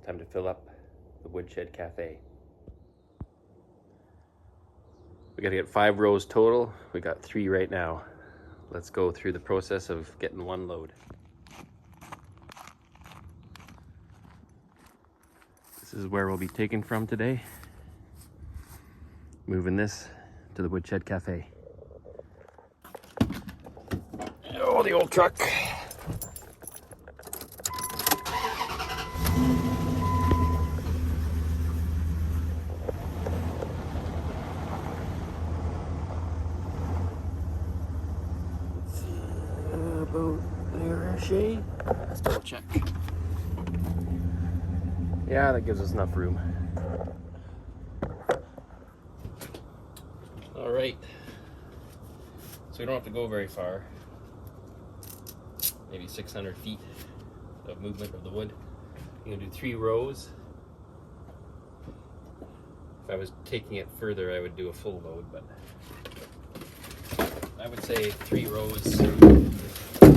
Time to fill up the Woodshed Cafe. We gotta get 5 rows total. We got 3 right now. Let's go through the process of getting one load. This is where we'll be taken from today. Moving this to the Woodshed Cafe. Oh, the old truck. About there, shade. Let's double check. Yeah, that gives us enough room. All right. So we don't have to go very far. Maybe 600 feet of movement of the wood. You're gonna do 3 rows. If I was taking it further, I would do a full load, but I would say 3 rows.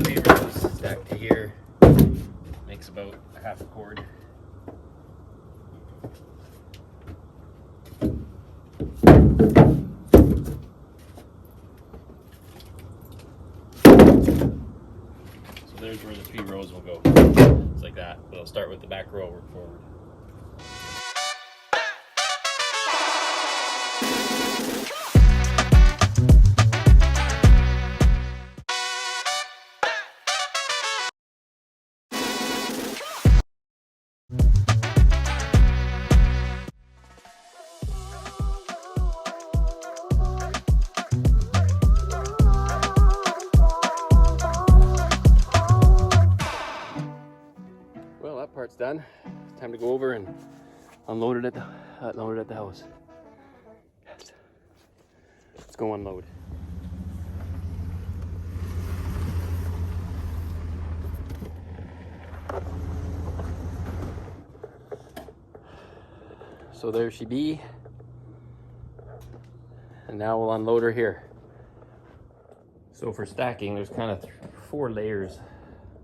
3 rows stacked to here makes about a half a cord. So there's where the 3 rows will go. It's like that, but I'll start with the back row, work forward. Well, that part's done. It's time to go over and unload it at the house. Let's go unload. So there she be. And now we'll unload her here. So for stacking, there's kind of 4 layers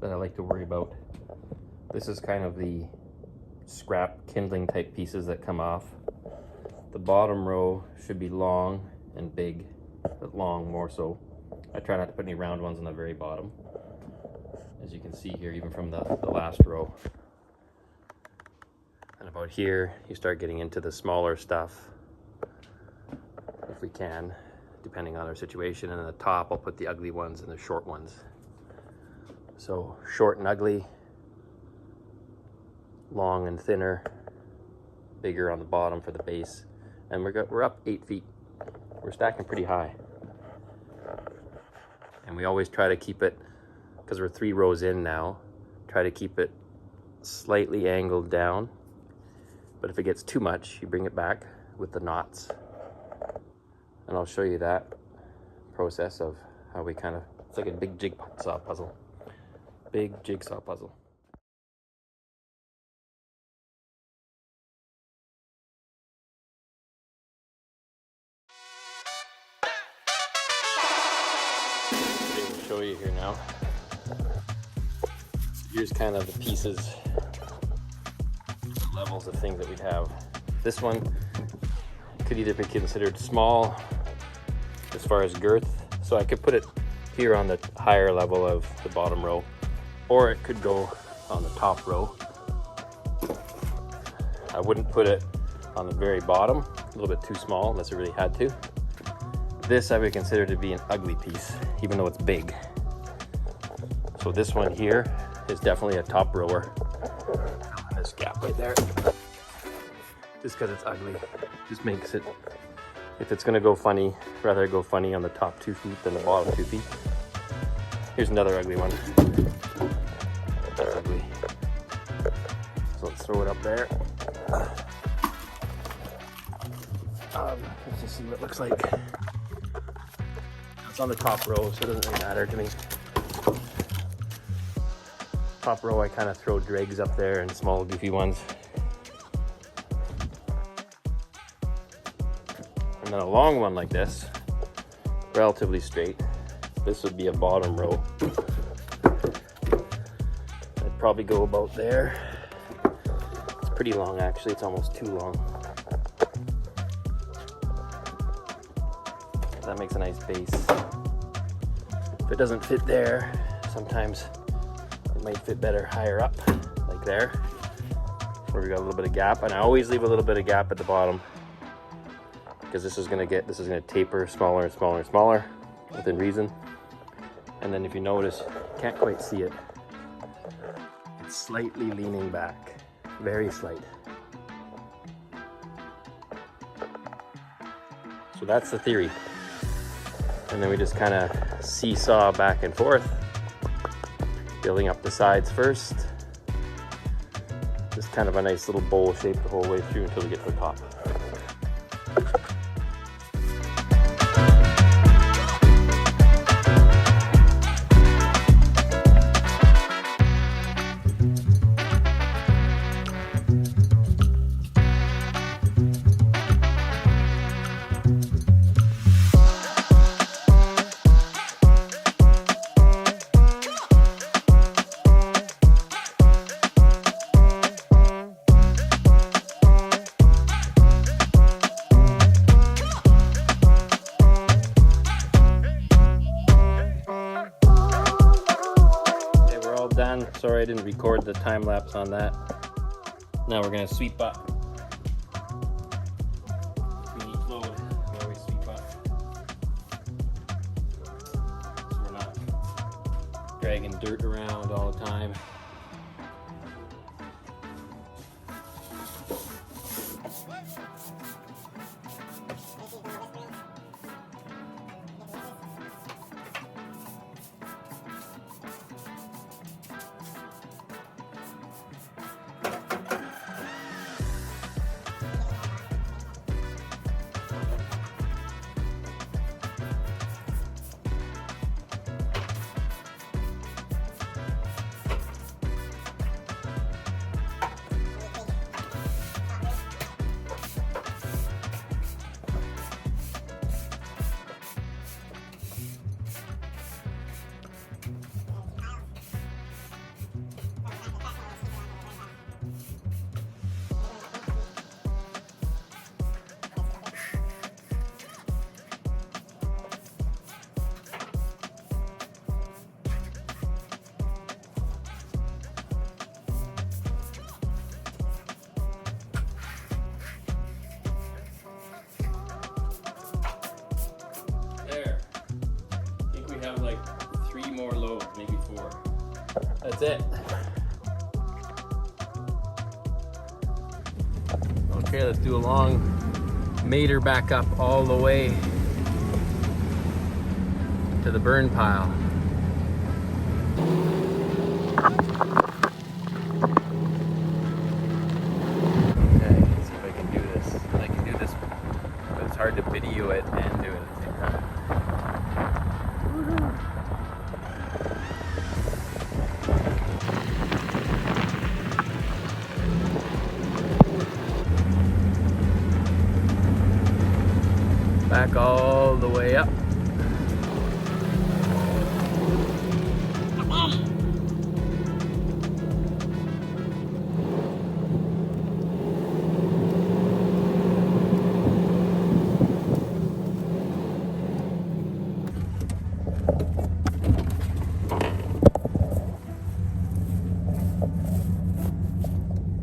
that I like to worry about. This is kind of the scrap kindling type pieces that come off. The bottom row should be long and big, but long more so. I try not to put any round ones on the very bottom. As you can see here, even from the last row. And about here, you start getting into the smaller stuff, if we can, depending on our situation. And at the top, I'll put the ugly ones and the short ones. So short and ugly, long and thinner, bigger on the bottom for the base. And we're up 8 feet. We're stacking pretty high. And we always try to keep it, because we're 3 rows in now, try to keep it slightly angled down. But if it gets too much, you bring it back with the knots. And I'll show you that process of how we kind of, it's like a big jigsaw puzzle. Big jigsaw puzzle. Show you here now. Here's kind of the pieces, levels of things that we'd have. This one could either be considered small as far as girth, so I could put it here on the higher level of the bottom row, or it could go on the top row. I wouldn't put it on the very bottom, a little bit too small unless I really had to. This I would consider to be an ugly piece, even though it's big. So this one here is definitely a top rower. This gap right there, just because it's ugly, just makes it, if it's gonna go funny, rather go funny on the top 2 feet than the bottom 2 feet. Here's another ugly one. That's ugly. So let's throw it up there. Let's just see what it looks like. It's on the top row, so it doesn't really matter to me. Top row, I kind of throw dregs up there and small goofy ones. And then a long one like this, relatively straight. This would be a bottom row. I'd probably go about there. It's pretty long actually, it's almost too long. That makes a nice base. If it doesn't fit there, sometimes it might fit better higher up, like there, where we got a little bit of gap. And I always leave a little bit of gap at the bottom, because this is gonna taper smaller and smaller and smaller within reason. And then if you notice, you can't quite see it. It's slightly leaning back, very slight. So that's the theory. And then we just kind of seesaw back and forth, building up the sides first. Just kind of a nice little bowl shape the whole way through until we get to the top. Sorry I didn't record the time lapse on that. Now we're gonna sweep up. Between each load, we always sweep up. So we're not dragging dirt around all the time. Have like 3 more loads, maybe 4. That's it. Okay, let's do a long mater back up all the way to the burn pile. Okay, let's see if I can do this. I can do this, but it's hard to video it and do it at the same time. Back all the way up.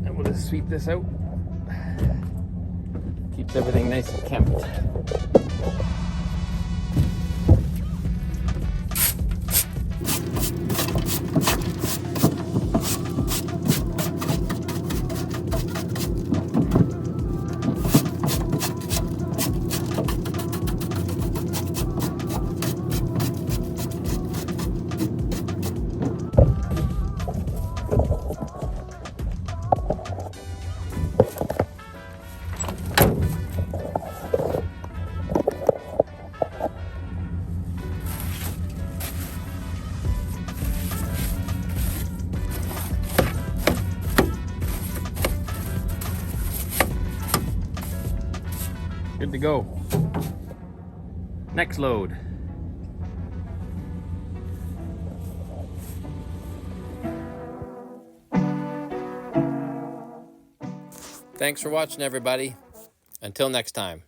And we'll just sweep this out. Keeps everything nice and kempt. Good to go. Next load. Thanks for watching, everybody. Until next time.